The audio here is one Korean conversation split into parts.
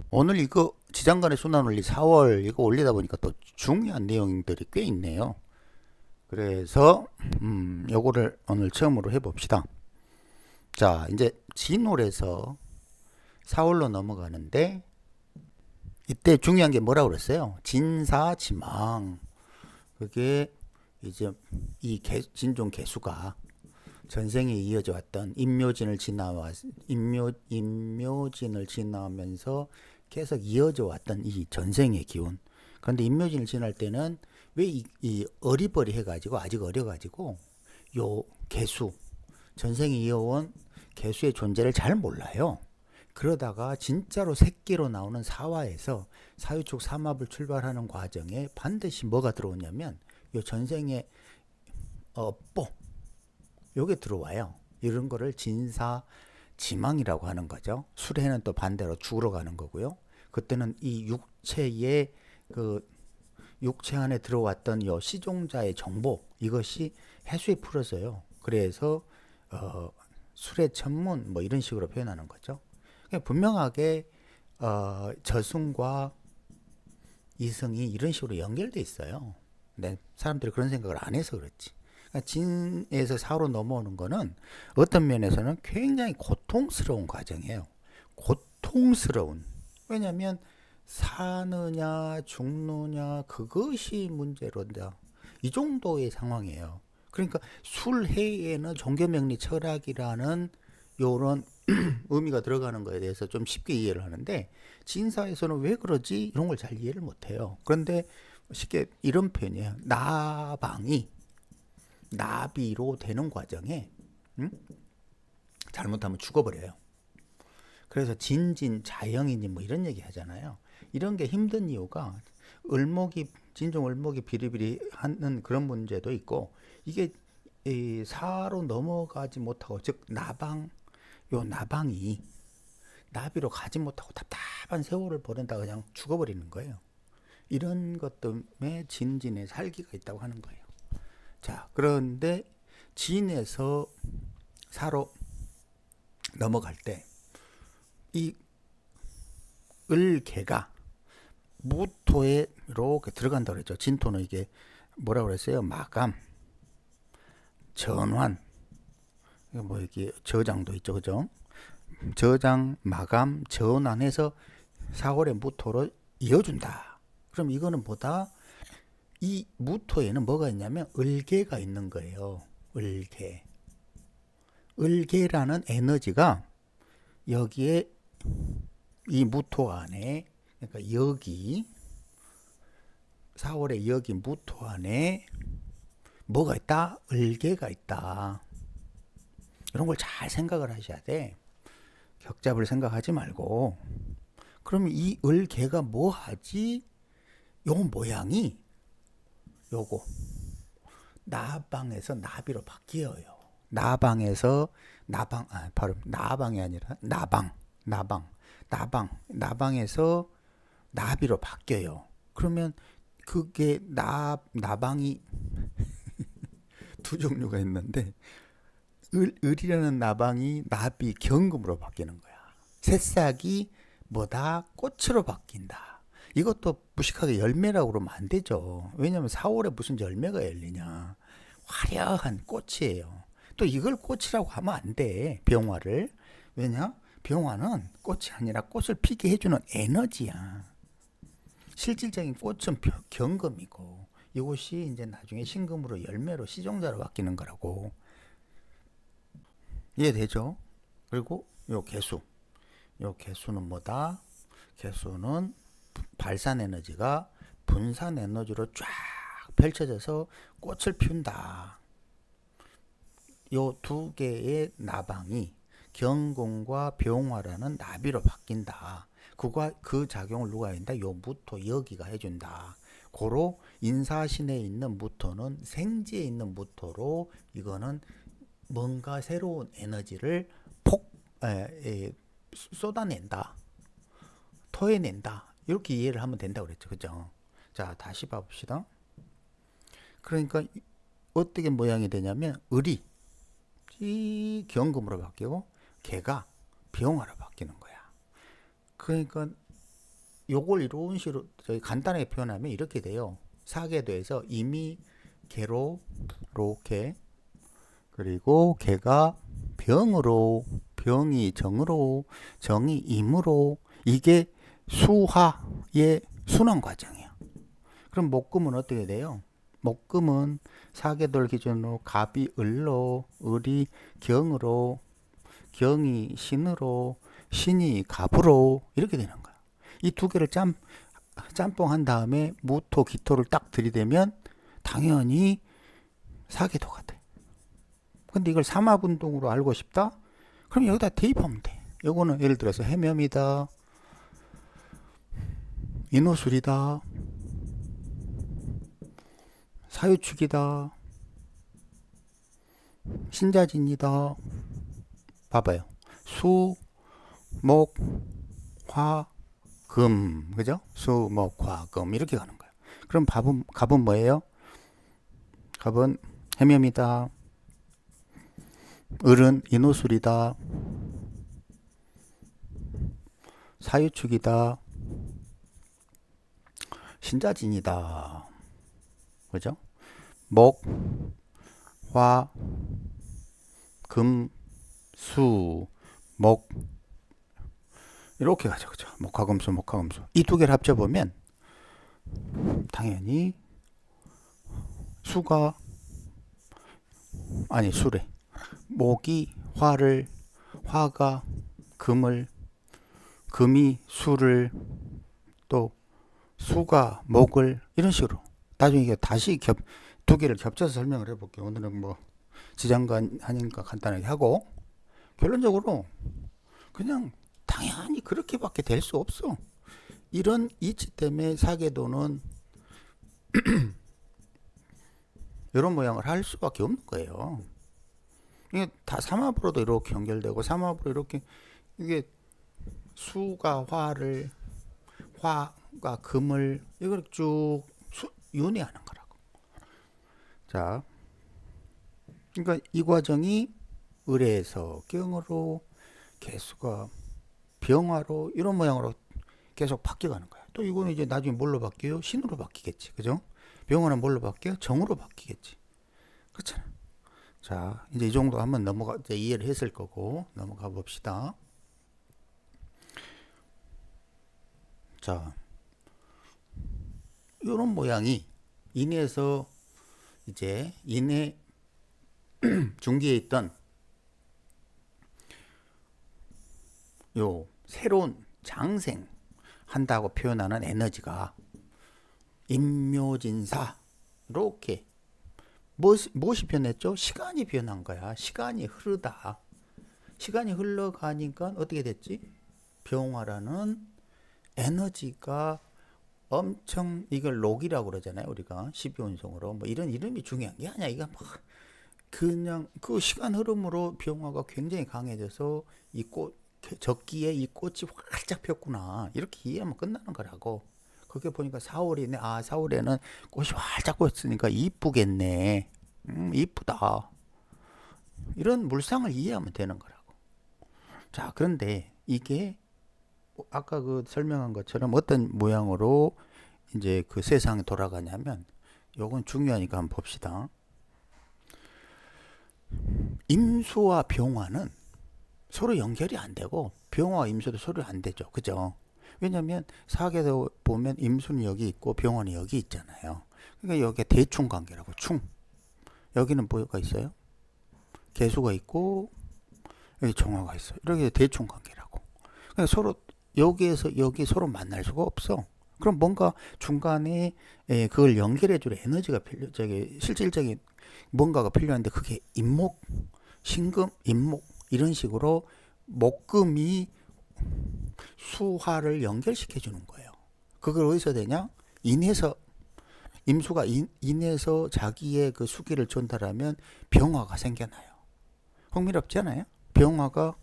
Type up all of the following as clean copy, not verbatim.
오늘 이거 지장간의 순환원리 4월 이거 올리다 보니까 또 중요한 내용들이 꽤 있네요. 그래서 요거를 오늘 처음으로 해봅시다. 자, 이제 진홀에서 4월로 넘어가는데 이때 중요한 게 뭐라고 그랬어요? 진사지망. 그게 이제 이 진종 개수가 전생에 이어져 왔던 임묘진을 지나면서 계속 이어져 왔던 이 전생의 기운. 그런데 임묘진을 지날 때는 왜 이 어리버리 해가지고 아직 어려가지고 요 개수 전생에 이어온 개수의 존재를 잘 몰라요. 그러다가 진짜로 새끼로 나오는 사화에서 사유축 삼합을 출발하는 과정에 반드시 뭐가 들어오냐면 요 전생의 뽀 요게 들어와요. 이런 거를 진사지망이라고 하는 거죠. 수레는 또 반대로 죽으러 가는 거고요. 그때는 이 육체의 그 육체 안에 들어왔던 요 시종자의 정보 이것이 해수에 풀어져요. 그래서 수레 천문 뭐 이런 식으로 표현하는 거죠. 그러니까 분명하게 저승과 이승이 이런 식으로 연결돼 있어요. 근데 사람들이 그런 생각을 안 해서 그렇지. 그러니까 진에서 사로 넘어오는 거는 어떤 면에서는 굉장히 고통스러운 과정이에요. 고통스러운. 왜냐하면 사느냐 죽느냐 그것이 문제로다. 이 정도의 상황이에요. 그러니까 술해에는 종교명리 철학이라는 요런 의미가 들어가는 거에 대해서 좀 쉽게 이해를 하는데 진사에서는 왜 그러지? 이런 걸 잘 이해를 못해요. 그런데 쉽게 이런 표현이에요. 나방이 나비로 되는 과정에 잘못하면 죽어버려요. 그래서 진진 자영이니 뭐 이런 얘기 하잖아요. 이런 게 힘든 이유가 진종 을목이 비리비리 하는 그런 문제도 있고 이게 이 사로 넘어가지 못하고 즉 나방이 나비로 가지 못하고 답답한 세월을 보낸다 그냥 죽어버리는 거예요. 이런 것 때문에 진진의 살기가 있다고 하는 거예요. 자, 그런데 진에서 사로 넘어갈 때 이 을개가 무토에 이렇게 들어간다 그랬죠. 진토는 이게 뭐라고 그랬어요? 마감, 전환, 뭐 이게 저장도 있죠, 그죠? 저장, 마감, 전환해서 4월의 무토로 이어준다. 그럼 이거는 뭐다? 이 무토에는 뭐가 있냐면 을개가 있는 거예요. 을개. 을개라는 에너지가 여기에 이 무토 안에 그러니까 여기 4월에 여기 무토 안에 뭐가 있다? 을개가 있다. 이런 걸 잘 생각을 하셔야 돼. 격잡을 생각하지 말고. 그럼 이 을개가 뭐 하지? 요 모양이 요거 나방에서 나비로 바뀌어요. 나방에서 바로 나방이 아니라 나방에서 나비로 바뀌어요. 그러면 그게 나방이 두 종류가 있는데 을이라는 나방이 나비 경금으로 바뀌는 거야. 새싹이 뭐다? 꽃으로 바뀐다. 이것도 무식하게 열매라고 그러면 안 되죠. 왜냐면 4월에 무슨 열매가 열리냐. 화려한 꽃이에요. 또 이걸 꽃이라고 하면 안 돼. 병화를. 왜냐? 병화는 꽃이 아니라 꽃을 피게 해주는 에너지야. 실질적인 꽃은 경금이고 이것이 이제 나중에 신금으로 열매로 시종자로 바뀌는 거라고. 이해되죠? 그리고 요 개수는 뭐다? 개수는 발산 에너지가 분산 에너지로 쫙 펼쳐져서 꽃을 피운다. 요 두 개의 나방이 경공과 병화라는 나비로 바뀐다. 그 작용을 누가 한다? 요 무토 여기가 해준다. 고로 인사신에 있는 무토는 생지에 있는 무토로 이거는 뭔가 새로운 에너지를 쏟아낸다. 토해낸다. 이렇게 이해를 하면 된다고 그랬죠. 그죠? 자, 다시 봐봅시다. 그러니까 어떻게 모양이 되냐면 을이 경금으로 바뀌고 개가 병화로 바뀌는 거야. 그러니까 요걸 이런 식으로 저희 간단하게 표현하면 이렇게 돼요. 사계도에서 임이 개로 이렇게, 그리고 개가 병으로, 병이 정으로, 정이 임으로, 이게 수화의 순환 과정이에요. 그럼 목금은 어떻게 돼요? 목금은 사계도를 기준으로 갑이 을로, 을이 경으로, 경이 신으로, 신이 갑으로 이렇게 되는 거야. 이 두 개를 짬뽕 한 다음에 무토, 기토를 딱 들이대면 당연히 사계도가 돼. 근데 이걸 삼합운동으로 알고 싶다? 그럼 여기다 대입하면 돼. 요거는 예를 들어서 해묘이다, 인호술이다, 사유축이다, 신자진이다. 봐봐요. 수, 목, 화, 금. 그죠? 수, 목, 화, 금. 이렇게 가는 거예요. 그럼 갑은 뭐예요? 갑은 해묘이다. 을은 인호술이다. 사유축이다. 신자진이다. 그죠? 목, 화, 금, 수, 목. 이렇게 가죠. 그죠? 목화금수, 목화금수. 이 두 개를 합쳐보면 당연히 수가, 아니, 수래. 목이 화를, 화가 금을, 금이 수를, 또 수가 목을, 이런 식으로 나중에 이게 다시 두 개를 겹쳐서 설명을 해볼게요. 오늘은 뭐 지장간 하니까 간단하게 하고, 결론적으로 그냥 당연히 그렇게밖에 될 수 없어. 이런 이치 때문에 사계도는 이런 모양을 할 수밖에 없는 거예요. 이게 다 삼합으로도 이렇게 연결되고, 삼합으로 이렇게, 이게 수가 화를, 화가 금을, 이걸 쭉 윤회하는 거라고. 자, 그러니까 이 과정이 을에서 경으로, 개수가 병화로, 이런 모양으로 계속 바뀌어가는 거야. 또 이거는 이제 나중에 뭘로 바뀌어요? 신으로 바뀌겠지. 그죠? 병화는 뭘로 바뀌어요? 정으로 바뀌겠지. 그렇잖아. 자, 이제 이 정도 한번 이제 이해를 했을 거고, 넘어가 봅시다. 자, 이런 모양이 인에서 이제 인의 중기에 있던 요 새로운 장생 한다고 표현하는 에너지가 임묘진사, 이렇게 무엇이 변했죠? 시간이 변한 거야. 시간이 흐르다. 시간이 흘러가니까 어떻게 됐지? 병화라는 에너지가 엄청, 이걸 록이라고 그러잖아요. 우리가 12운성으로. 뭐 이런 이름이 중요한 게 아니야. 이거 막 그냥 그 시간 흐름으로 병화가 굉장히 강해져서 이 적기에 이 꽃이 활짝 폈구나. 이렇게 이해하면 끝나는 거라고. 그게 보니까 4월이네. 아, 4월에는 꽃이 활짝 폈으니까 이쁘겠네. 이쁘다. 이런 물상을 이해하면 되는 거라고. 자, 그런데 이게 아까 그 설명한 것처럼 어떤 모양으로 이제 그 세상이 돌아가냐면, 요건 중요하니까 한번 봅시다. 임수와 병화는 서로 연결이 안 되고, 병화와 임수도 서로 안 되죠. 그죠? 왜냐면 사계도 보면 임수는 여기 있고 병화는 여기 있잖아요. 그러니까 여기가 대충 관계라고. 충. 여기는 뭐가 있어요? 개수가 있고 여기 정화가 있어요. 이렇게 대충 관계라고. 그러니까 서로 여기에서 여기 서로 만날 수가 없어. 그럼 뭔가 중간에 그걸 연결해줄 에너지가 실질적인 뭔가가 필요한데, 그게 임목, 신금, 임목, 이런 식으로 목금이 수화를 연결시켜 주는 거예요. 그걸 어디서 되냐? 인해서, 임수가 인해서 자기의 그 수기를 전달하면 병화가 생겨나요. 흥미롭지 않아요? 병화가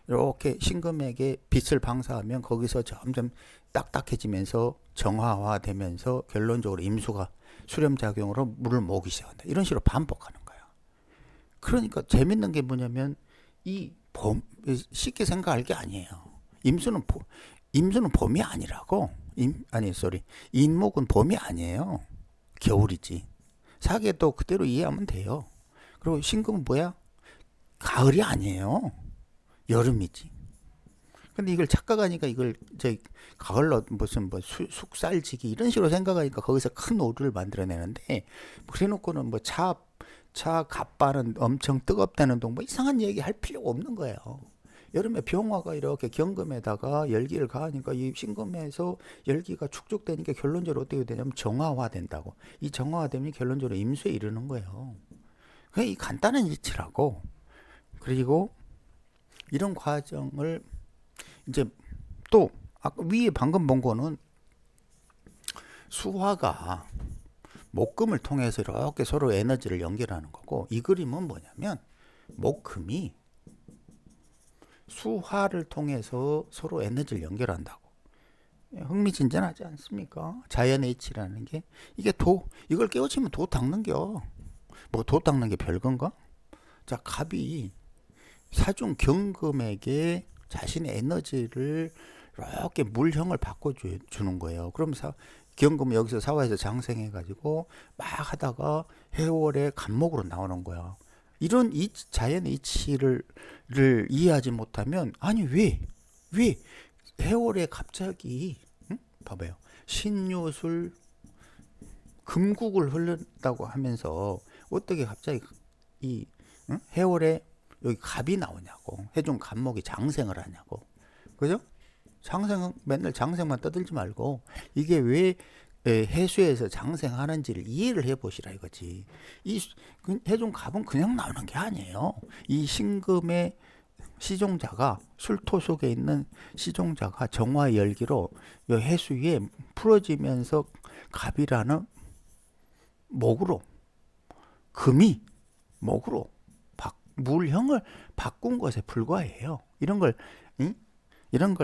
이렇게 신금에게 빛을 방사하면 거기서 점점 딱딱해지면서 정화화되면서 결론적으로 임수가 수렴작용으로 물을 모으기 시작한다. 이런 식으로 반복하는 거야. 그러니까 재밌는 게 뭐냐면, 쉽게 생각할 게 아니에요. 임수는 임수는 봄이 아니라고. 인목은 봄이 아니에요. 겨울이지. 사계도 그대로 이해하면 돼요. 그리고 신금은 뭐야? 가을이 아니에요. 여름이지. 근데 이걸 착각하니까 이걸 가을로 무슨 뭐 숙살지기 이런 식으로 생각하니까 거기서 큰 오류를 만들어내는데, 그래놓고는 뭐 차 갑바는 엄청 뜨겁다는 동 뭐 이상한 얘기 할 필요가 없는 거예요. 여름에 병화가 이렇게 경금에다가 열기를 가하니까 이 신금에서 열기가 축적되니까 결론적으로 어떻게 되냐면 정화화 된다고. 이 정화화 되면 결론적으로 임수에 이르는 거예요. 그게 이 간단한 이치라고. 그리고 이런 과정을 이제 또 아까 위에 방금 본 거는 수화가 목금을 통해서 이렇게 서로 에너지를 연결하는 거고, 이 그림은 뭐냐면 목금이 수화를 통해서 서로 에너지를 연결한다고. 흥미진진하지 않습니까? 자연의 이치라는 게. 이게 이걸 깨우치면 도 닦는겨. 뭐 도 닦는 게 별건가? 자, 갑이 사중 경금에게 자신의 에너지를 이렇게 물형을 바꿔주는 거예요. 그럼 경금은 여기서 사화에서 장생해가지고 막 하다가 해월의 간목으로 나오는 거야. 이런 자연의 이치를 이해하지 못하면, 아니 왜 해월에 갑자기 봐봐요. 신유술 금국을 흐른다고 하면서 어떻게 갑자기 이 해월에 여기 갑이 나오냐고. 해중 간목이 장생을 하냐고. 그죠? 맨날 장생만 떠들지 말고 이게 왜 해수에서 장생하는지를 이해를 해보시라 이거지. 이 해중 갑은 그냥 나오는 게 아니에요. 이 신금의 시종자가, 술토 속에 있는 시종자가 정화의 열기로 이 해수 위에 풀어지면서 갑이라는 목으로, 금이 목으로 물형을 바꾼 것에 불과해요. 이런 걸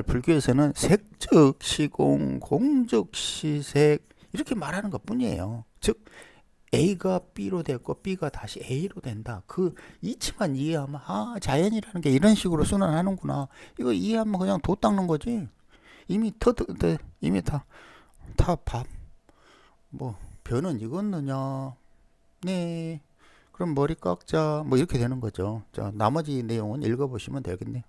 불교에서는 색즉 시공, 공즉 시색 이렇게 말하는 것 뿐이에요. 즉 A가 B로 됐고 B가 다시 A로 된다. 그 이치만 이해하면 자연이라는 게 이런 식으로 순환하는구나. 이거 이해하면 그냥 도 닦는 거지. 이미 뭐 변은 익었느냐. 네. 그럼 머리 깎자. 뭐 이렇게 되는 거죠. 자, 나머지 내용은 읽어보시면 되겠네요.